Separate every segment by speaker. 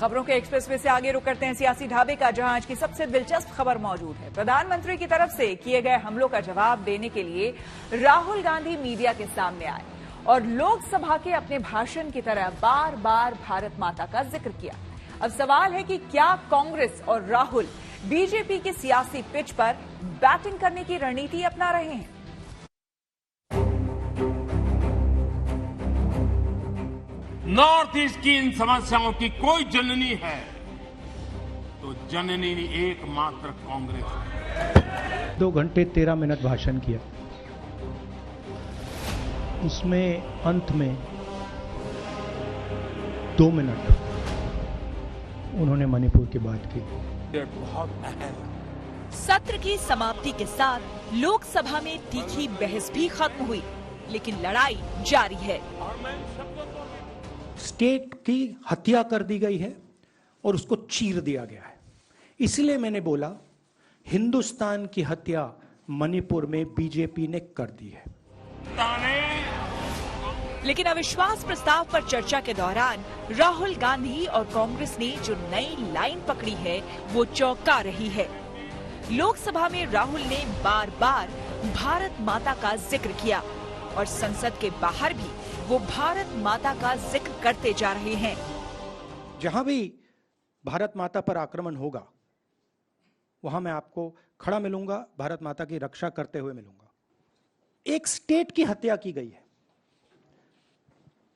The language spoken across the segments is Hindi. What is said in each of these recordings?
Speaker 1: खबरों के एक्सप्रेसवे से आगे रुक करते हैं सियासी ढाबे का, जहां आज की सबसे दिलचस्प खबर मौजूद है। प्रधानमंत्री की तरफ से किए गए हमलों का जवाब देने के लिए राहुल गांधी मीडिया के सामने आए और लोकसभा के अपने भाषण की तरह बार बार भारत माता का जिक्र किया। अब सवाल है कि क्या कांग्रेस और राहुल बीजेपी की सियासी पिच पर बैटिंग करने की रणनीति अपना रहे हैं?
Speaker 2: नॉर्थ ईस्ट की इन समस्याओं की कोई जननी है तो जननी एकमात्र कांग्रेस है।
Speaker 3: 2 घंटे 13 मिनट भाषण किया, उसमें अंत में 2 मिनट उन्होंने मणिपुर की बात की।
Speaker 2: बहुत अहम।
Speaker 4: सत्र की समाप्ति के साथ लोकसभा में तीखी बहस भी खत्म हुई, लेकिन लड़ाई जारी है।
Speaker 3: स्टेट की हत्या कर दी गई है और उसको चीर दिया गया है। इसलिए मैंने बोला हिंदुस्तान की हत्या मणिपुर में बीजेपी ने कर दी है।
Speaker 4: लेकिन अविश्वास प्रस्ताव पर चर्चा के दौरान राहुल गांधी और कांग्रेस ने जो नई लाइन पकड़ी है वो चौंका रही है। लोकसभा में राहुल ने बार बार भारत माता का जिक्र किया और संसद के बाहर भी वो भारत माता का जिक्र करते जा रहे हैं।
Speaker 3: जहां भी भारत माता पर आक्रमण होगा वहां मैं आपको खड़ा मिलूंगा, भारत माता की रक्षा करते हुए मिलूंगा। एक स्टेट की हत्या की गई है,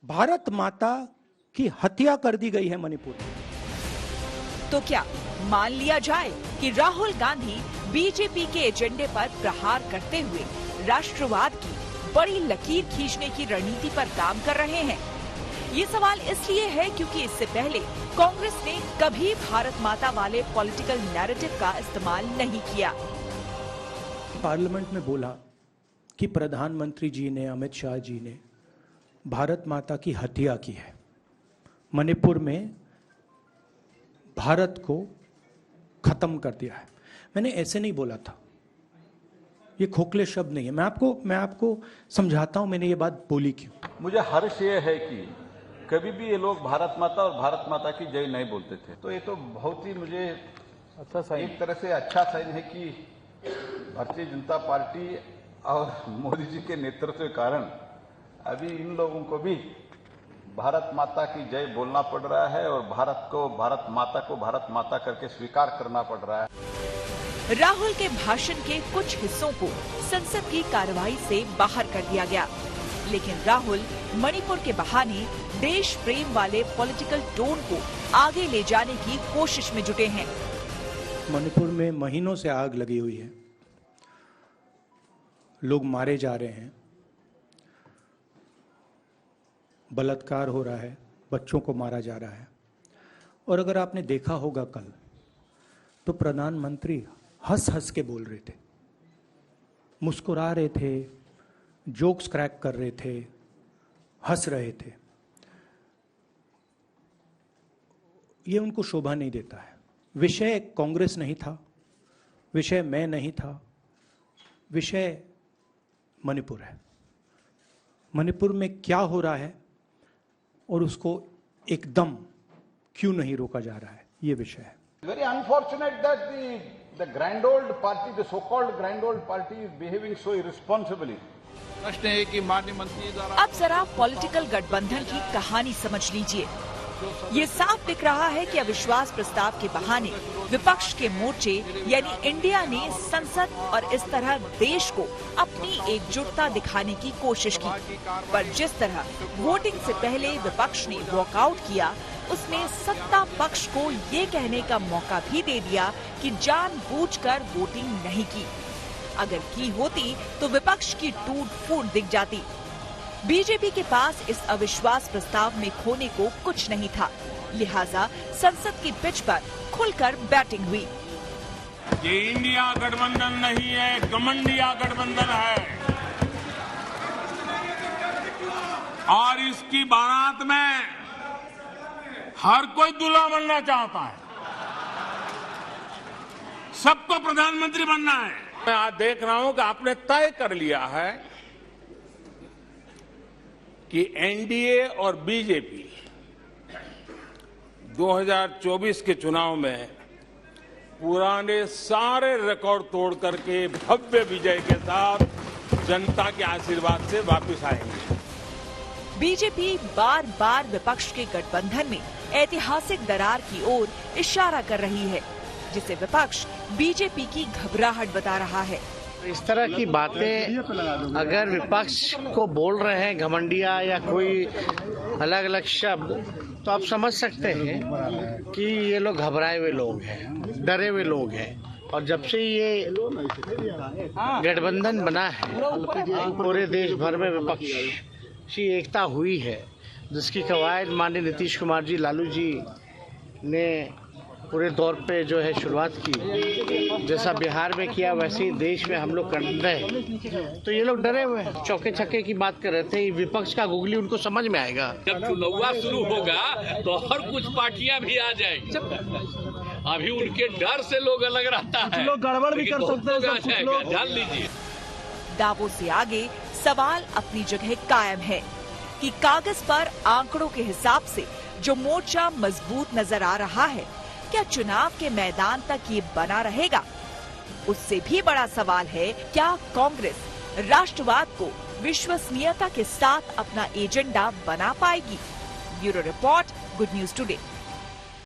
Speaker 3: भारत माता की हत्या कर दी गई है मणिपुर में।
Speaker 4: तो क्या मान लिया जाए कि राहुल गांधी बीजेपी के एजेंडे पर प्रहार करते हुए राष्ट्रवाद की बड़ी लकीर खींचने की रणनीति पर काम कर रहे हैं? ये सवाल इसलिए है क्योंकि इससे पहले कांग्रेस ने कभी भारत माता वाले पॉलिटिकल नैरेटिव का इस्तेमाल नहीं किया।
Speaker 3: पार्लियामेंट में बोला कि प्रधानमंत्री जी ने, अमित शाह जी ने भारत माता की हत्या की है, मणिपुर में भारत को खत्म कर दिया है। मैंने ऐसे नहीं बोला था, ये खोखले शब्द नहीं है। मैं आपको समझाता हूं मैंने ये बात बोली क्यों।
Speaker 5: मुझे हर्ष ये है कि कभी भी ये लोग भारत माता और भारत माता की जय नहीं बोलते थे, तो ये तो बहुत ही मुझे अच्छा साइन, एक तरह से अच्छा साइन है कि भारतीय जनता पार्टी और मोदी जी के नेतृत्व के कारण अभी इन लोगों को भी भारत माता की जय बोलना पड़ रहा है और भारत माता करके स्वीकार करना पड़ रहा है।
Speaker 4: राहुल के भाषण के कुछ हिस्सों को संसद की कार्रवाई से बाहर कर दिया गया, लेकिन राहुल मणिपुर के बहाने देश प्रेम वाले पॉलिटिकल टोन को आगे ले जाने की कोशिश में जुटे हैं।
Speaker 3: मणिपुर में महीनों से आग लगी हुई है, लोग मारे जा रहे हैं, बलात्कार हो रहा है, बच्चों को मारा जा रहा है। और अगर आपने देखा होगा कल, तो प्रधानमंत्री हंस हंस के बोल रहे थे, मुस्कुरा रहे थे, जोक्स क्रैक कर रहे थे, हंस रहे थे। ये उनको शोभा नहीं देता है। विषय कांग्रेस नहीं था, विषय मैं नहीं था, विषय मणिपुर है। मणिपुर में क्या हो रहा है और उसको एकदम क्यों नहीं रोका जा रहा है, ये विषय है।
Speaker 5: Very unfortunate that the grand old party, the so-called grand old party is behaving so irresponsibly.
Speaker 2: प्रश्न है कि माननीय मंत्री द्वारा
Speaker 4: अब जरा पॉलिटिकल गठबंधन की कहानी समझ लीजिए। ये साफ दिख रहा है कि अविश्वास प्रस्ताव के बहाने विपक्ष के मोर्चे यानी इंडिया ने संसद और इस तरह देश को अपनी एकजुटता दिखाने की कोशिश की, पर जिस तरह वोटिंग से पहले विपक्ष ने वॉकआउट किया, उसने सत्ता पक्ष को ये कहने का मौका भी दे दिया कि जानबूझकर वोटिंग नहीं की। अगर की होती तो विपक्ष की टूट फूट दिख जाती। बीजेपी के पास इस अविश्वास प्रस्ताव में खोने को कुछ नहीं था, लिहाजा संसद की पिच पर खुलकर बैटिंग हुई।
Speaker 2: ये इंडिया गठबंधन नहीं है, घमंडिया गठबंधन है और इसकी बारात में हर कोई दूल्हा बनना चाहता है, सबको प्रधानमंत्री बनना है। मैं आज देख रहा हूं कि आपने तय कर लिया है कि एनडीए और बीजेपी 2024 के चुनाव में पुराने सारे रिकॉर्ड तोड़ करके भव्य विजय के साथ जनता के आशीर्वाद से वापस आएंगे।
Speaker 4: बीजेपी बार बार विपक्ष के गठबंधन में ऐतिहासिक दरार की ओर इशारा कर रही है, जिसे विपक्ष बीजेपी की घबराहट बता रहा है।
Speaker 6: इस तरह की बातें अगर विपक्ष को बोल रहे हैं घमंडिया या कोई अलग अलग शब्द, तो आप समझ सकते हैं कि ये लोग घबराए हुए लोग हैं, डरे हुए लोग हैं। और जब से ये गठबंधन बना है, पूरे देश भर में विपक्षी एकता हुई है, जिसकी कवायद माननीय नीतीश कुमार जी, लालू जी ने पूरे दौर पे जो है शुरुआत की। जैसा बिहार में किया वैसे ही देश में हम लोग कर रहे, तो ये लोग डरे हुए हैं। चौके छक्के की बात कर रहे थे, विपक्ष का गुगली उनको समझ में आएगा।
Speaker 7: जब चुनाव शुरू होगा तो हर कुछ पार्टियां भी आ जाएंगी। अभी उनके डर से लोग अलग रहता है, लोग गड़बड़ भी कर सकते हैं, जान लीजिए।
Speaker 4: दावों से आगे सवाल अपनी जगह कायम है कि कागज पर आंकड़ों के हिसाब से जो मोर्चा मजबूत नजर आ रहा है, क्या चुनाव के मैदान तक ये बना रहेगा? उससे भी बड़ा सवाल है, क्या कांग्रेस राष्ट्रवाद को विश्वसनीयता के साथ अपना एजेंडा बना पाएगी? Bureau report, good news today.